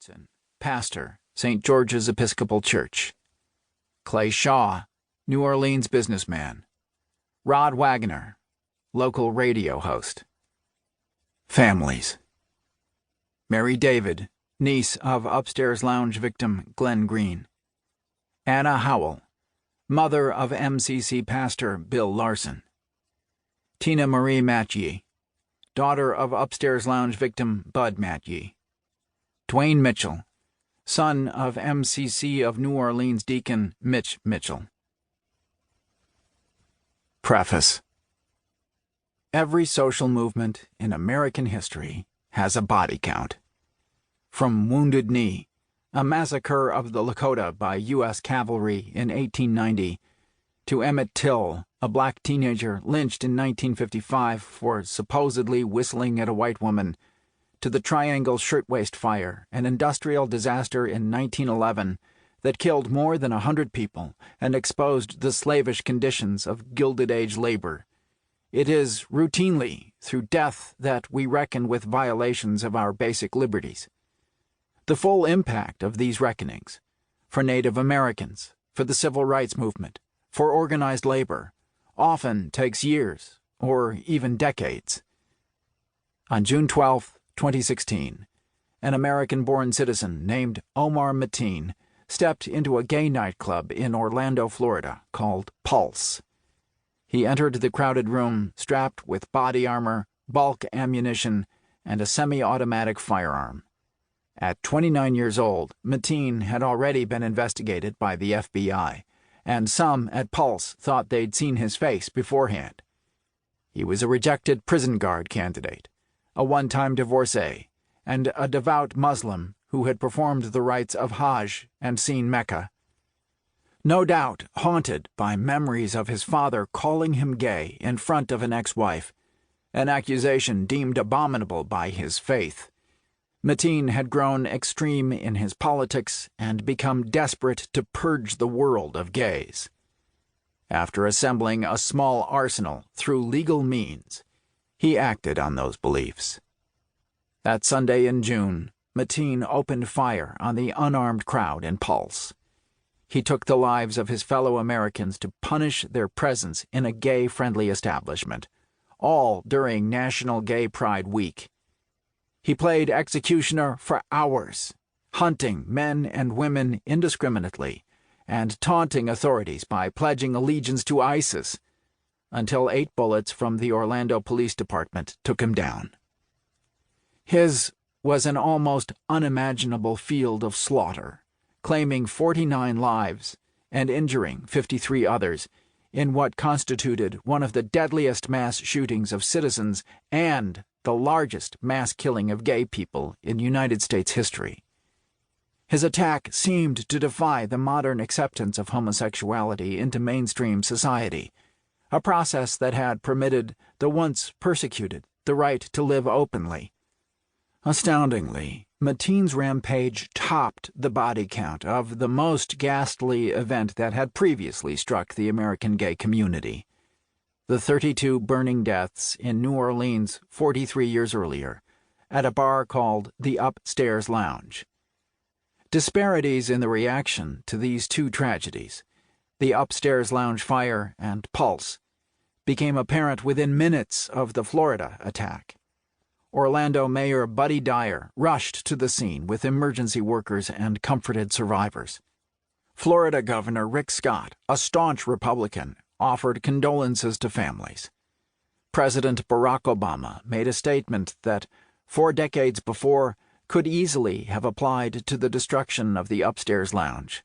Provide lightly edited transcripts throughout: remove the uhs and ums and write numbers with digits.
Robertson, pastor, St. George's Episcopal Church. Clay Shaw, New Orleans businessman. Rod Wagner, local radio host. Families. Mary David, niece of upstairs lounge victim Glenn Green. Anna Howell, mother of MCC pastor Bill Larson. Tina Marie Matye, daughter of upstairs lounge victim Bud Matye. Dwayne Mitchell, son of MCC of New Orleans deacon Mitch Mitchell. Preface. Every social movement in American history has a body count. From Wounded Knee, a massacre of the Lakota by U.S. cavalry in 1890, to Emmett Till, a black teenager lynched in 1955 for supposedly whistling at a white woman, to the Triangle Shirtwaist Fire, an industrial disaster in 1911 that killed more than 100 people and exposed the slavish conditions of Gilded Age labor. It is routinely through death that we reckon with violations of our basic liberties. The full impact of these reckonings, for Native Americans, for the civil rights movement, for organized labor, often takes years or even decades. On June 12, 2016, an American-born citizen named Omar Mateen stepped into a gay nightclub in Orlando, Florida, called Pulse. He entered the crowded room strapped with body armor, bulk ammunition, and a semi-automatic firearm. At 29 years old, Mateen had already been investigated by the FBI, and some at Pulse thought they'd seen his face beforehand. He was a rejected prison guard candidate, a one-time divorcee, and a devout Muslim who had performed the rites of Hajj and seen Mecca. No doubt haunted by memories of his father calling him gay in front of an ex-wife, an accusation deemed abominable by his faith, Mateen had grown extreme in his politics and become desperate to purge the world of gays. After assembling a small arsenal through legal means, he acted on those beliefs. That Sunday in June, Mateen opened fire on the unarmed crowd in Pulse. He took the lives of his fellow Americans to punish their presence in a gay-friendly establishment, all during National Gay Pride Week. He played executioner for hours, hunting men and women indiscriminately and taunting authorities by pledging allegiance to ISIS, until 8 bullets from the Orlando Police Department took him down. His was an almost unimaginable field of slaughter, claiming 49 lives and injuring 53 others in what constituted one of the deadliest mass shootings of citizens and the largest mass killing of gay people in United States history. His attack seemed to defy the modern acceptance of homosexuality into mainstream society, a process that had permitted the once persecuted the right to live openly. Astoundingly, Mateen's rampage topped the body count of the most ghastly event that had previously struck the American gay community: the 32 burning deaths in New Orleans 43 years earlier, at a bar called the Upstairs Lounge. Disparities in the reaction to these two tragedies, the Upstairs Lounge fire and Pulse, became apparent within minutes of the Florida attack. Orlando Mayor Buddy Dyer rushed to the scene with emergency workers and comforted survivors. Florida Governor Rick Scott, a staunch Republican, offered condolences to families. President Barack Obama made a statement that, 4 decades before, could easily have applied to the destruction of the Upstairs Lounge.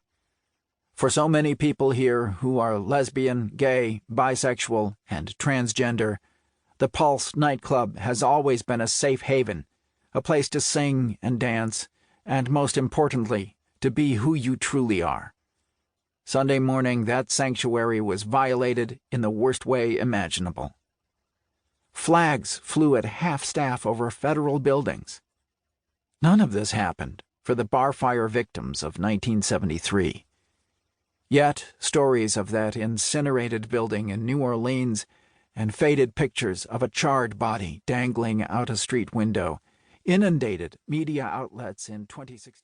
For so many people here who are lesbian, gay, bisexual, and transgender, the Pulse nightclub has always been a safe haven, a place to sing and dance, and most importantly, to be who you truly are. Sunday morning, that sanctuary was violated in the worst way imaginable. Flags flew at half-staff over federal buildings. None of this happened for the bar fire victims of 1973. Yet, stories of that incinerated building in New Orleans and faded pictures of a charred body dangling out a street window inundated media outlets in 2016.